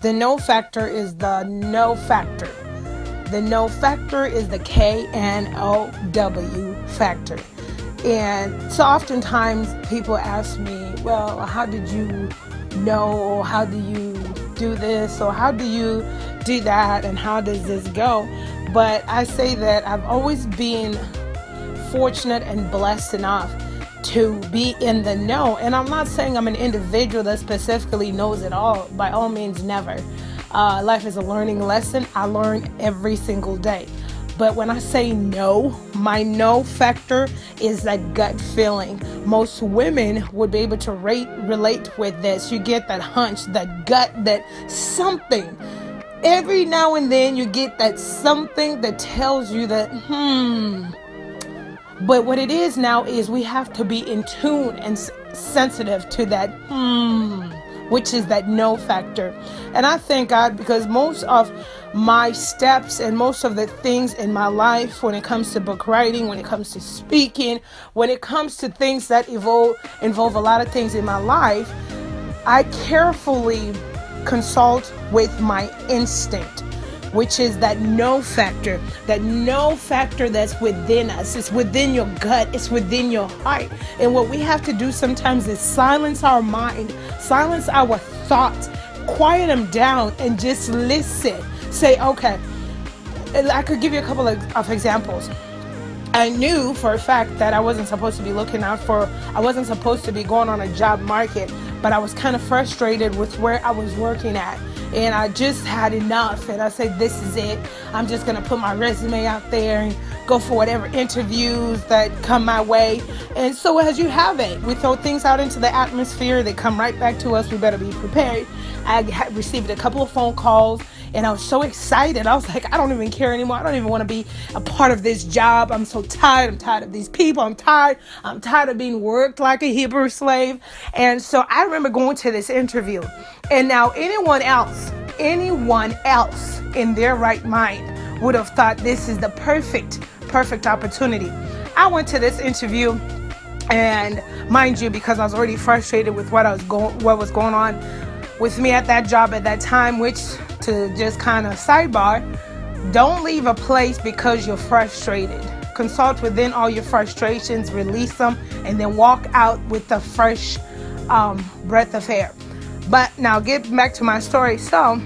The no factor is the no factor. The no factor is the KNOW factor. And so oftentimes people ask me, well, how did you know? Or how do you do this? Or how do you do that? And how does this go? But I say that I've always been fortunate and blessed enough to be in the know. And I'm not saying I'm an individual that specifically knows it all. By all means, never. Life is a learning lesson. I learn every single day. But when I say no, my no factor is that gut feeling. Most women would be able to relate with this. You get that hunch, that gut, that something. Every now and then you get that something that tells you that, But what it is now is we have to be in tune and sensitive to that, which is that no factor. And I thank God because most of my steps and most of the things in my life, when it comes to book writing, when it comes to speaking, when it comes to things that involve a lot of things in my life, I carefully consult with my instinct, which is that no factor that's within us. It's within your gut. It's within your heart. And what we have to do sometimes is silence our mind, silence our thoughts, quiet them down and just listen. Say, okay, I could give you a couple of examples. I knew for a fact that I wasn't supposed to be I wasn't supposed to be going on a job market, but I was kind of frustrated with where I was working at. And I just had enough. And I said, this is it. I'm just going to put my resume out there and go for whatever interviews that come my way. And so as you have it, we throw things out into the atmosphere. They come right back to us. We better be prepared. I had received a couple of phone calls and I was so excited. I was like, I don't even care anymore. I don't even want to be a part of this job. I'm so tired. I'm tired of these people. I'm tired of being worked like a Hebrew slave. And so I remember going to this interview. And now anyone else in their right mind would have thought this is the perfect opportunity. I went to this interview, and mind you, because I was already frustrated with what was going on with me at that job at that time, which, to just kind of sidebar, don't leave a place because you're frustrated. Consult within all your frustrations, release them, and then walk out with a fresh breath of air. But now get back to my story. So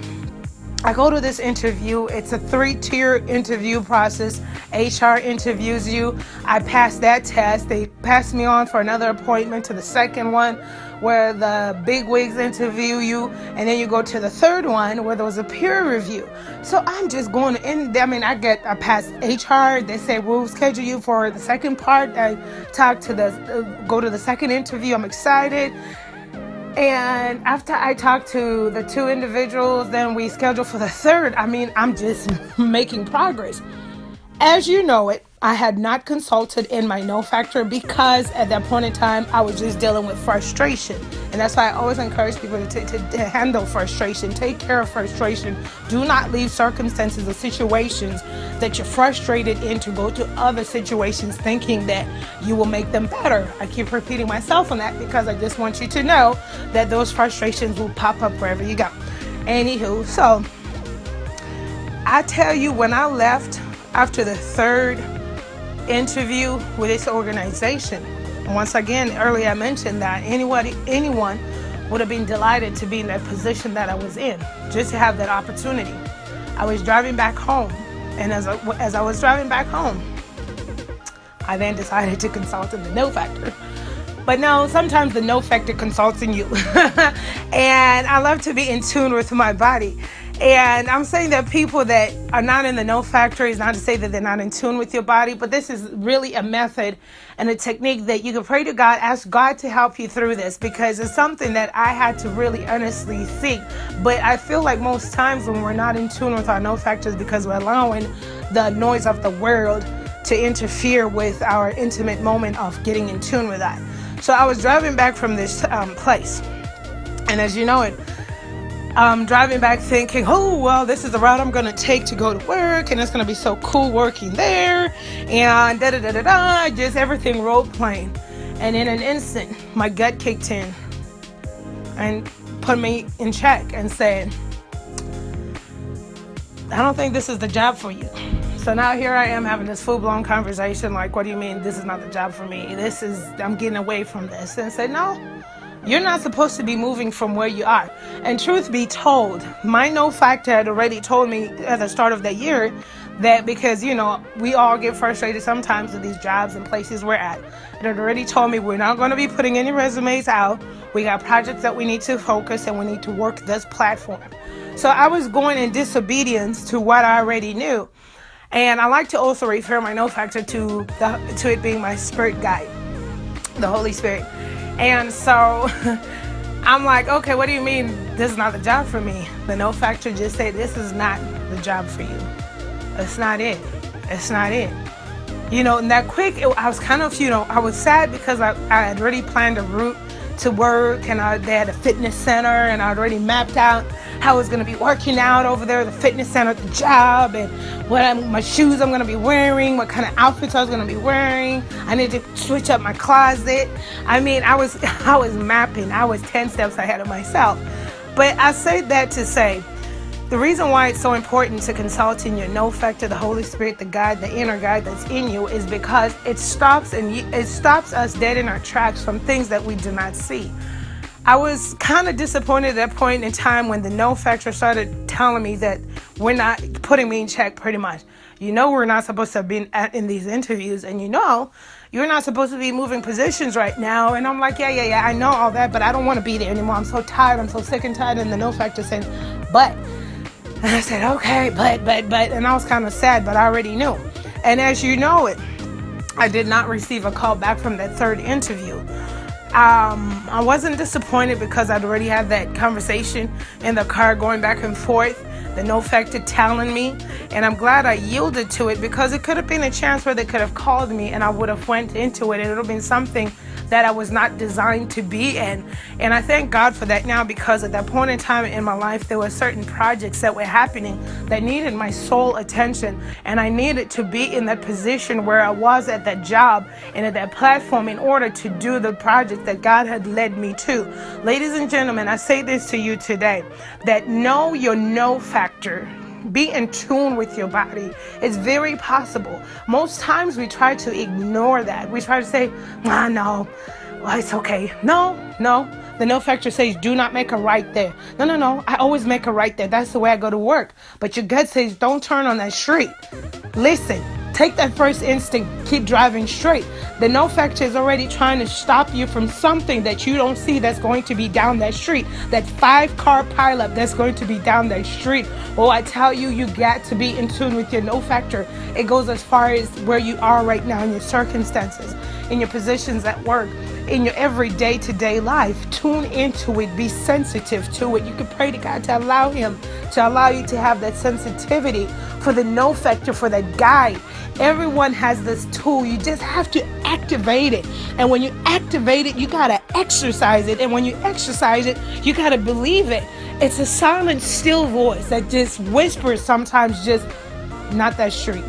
I go to this interview. It's a 3-tier interview process. HR interviews you. I passed that test. They passed me on for another appointment to the second one where the bigwigs interview you. And then you go to the third one where there was a peer review. So I'm just going in. I passed HR. They say, we'll schedule you for the second part. I go to the second interview. I'm excited. And after I talked to the 2 individuals, then we scheduled for the third. I'm just making progress. As you know it, I had not consulted in my no factor because at that point in time, I was just dealing with frustration. And that's why I always encourage people to handle frustration, take care of frustration. Do not leave circumstances or situations that you're frustrated in to go to other situations thinking that you will make them better. I keep repeating myself on that because I just want you to know that those frustrations will pop up wherever you go. Anywho, so I tell you, when I left after the third interview with this organization, once again, earlier I mentioned that anyone would have been delighted to be in that position that I was in, just to have that opportunity. I was driving back home, and as I was driving back home, I then decided to consult in the no factor. But no, sometimes the no factor consults in you. And I love to be in tune with my body. And I'm saying that people that are not in the no factor is not to say that they're not in tune with your body, but this is really a method and a technique that you can pray to God, ask God to help you through this, because it's something that I had to really honestly seek. But I feel like most times when we're not in tune with our no factors, because we're allowing the noise of the world to interfere with our intimate moment of getting in tune with that. So I was driving back from this place, and as you know it, driving back thinking, oh, well, this is the route I'm going to take to go to work, and it's going to be so cool working there, and just everything role playing. And in an instant, my gut kicked in and put me in check and said, I don't think this is the job for you. So now here I am having this full-blown conversation like, what do you mean this is not the job for me? I'm getting away from this. And I said, no, you're not supposed to be moving from where you are. And truth be told, my no factor had already told me at the start of the year that, because, we all get frustrated sometimes with these jobs and places we're at. It had already told me we're not going to be putting any resumes out. We got projects that we need to focus and we need to work this platform. So I was going in disobedience to what I already knew. And I like to also refer my no factor to it being my spirit guide, the Holy Spirit. And so I'm like, okay, what do you mean this is not the job for me? The no factor just said, this is not the job for you. It's not it. It's not it. And that quick, I was kind of, I was sad because I had already planned a route to work, and they had a fitness center, and I'd already mapped out how I was going to be working out over there, the fitness center, the job, and my shoes I'm going to be wearing, what kind of outfits I was going to be wearing. I need to switch up my closet. I mean, I was mapping. I was 10 steps ahead of myself. But I say that to say, the reason why it's so important to consult in your no factor, the Holy Spirit, the guide, the inner guide that's in you, is because it stops us dead in our tracks from things that we do not see. I was kind of disappointed at that point in time when the no factor started telling me that we're not putting me in check, pretty much. We're not supposed to be in these interviews, and you're not supposed to be moving positions right now. And I'm like, yeah, I know all that, but I don't want to be there anymore. I'm so tired. I'm so sick and tired. And the no factor saying, but. And I said, okay, but, and I was kind of sad, but I already knew. And as you know it, I did not receive a call back from that third interview. I wasn't disappointed because I'd already had that conversation in the car going back and forth, the no factor telling me, and I'm glad I yielded to it, because it could have been a chance where they could have called me and I would have went into it, and it would have been something that I was not designed to be in. And I thank God for that now, because at that point in time in my life, there were certain projects that were happening that needed my sole attention, and I needed to be in that position where I was at that job and at that platform in order to do the project that God had led me to. Ladies and gentlemen, I say this to you today, that know your no factor. Be in tune with your body. It's very possible. Most times we try to ignore that. We try to say, no, well, it's okay. No. The no factor says, do not make a right there. No. I always make a right there. That's the way I go to work. But your gut says, don't turn on that street. Listen. Take that first instinct, keep driving straight. The no factor is already trying to stop you from something that you don't see that's going to be down that street. That 5-car pileup that's going to be down that street. Oh, I tell you, you got to be in tune with your no factor. It goes as far as where you are right now in your circumstances, in your positions at work, in your every day-to-day life. Tune into it. Be sensitive to it. You can pray to God to allow Him to allow you to have that sensitivity for the no factor, for that guide. Everyone has this tool. You just have to activate it. And when you activate it, you got to exercise it. And when you exercise it, you got to believe it. It's a silent, still voice that just whispers sometimes, just not that street,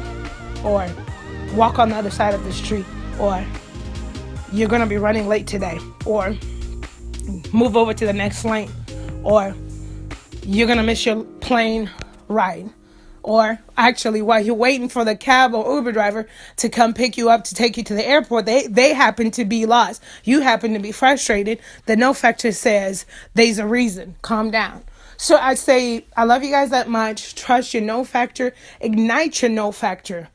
or walk on the other side of the street, or you're going to be running late today, or move over to the next lane, or you're going to miss your plane ride. Or actually, while you're waiting for the cab or Uber driver to come pick you up to take you to the airport, they happen to be lost. You happen to be frustrated. The no factor says, there's a reason. Calm down. So I'd say, I love you guys that much. Trust your no factor. Ignite your no factor.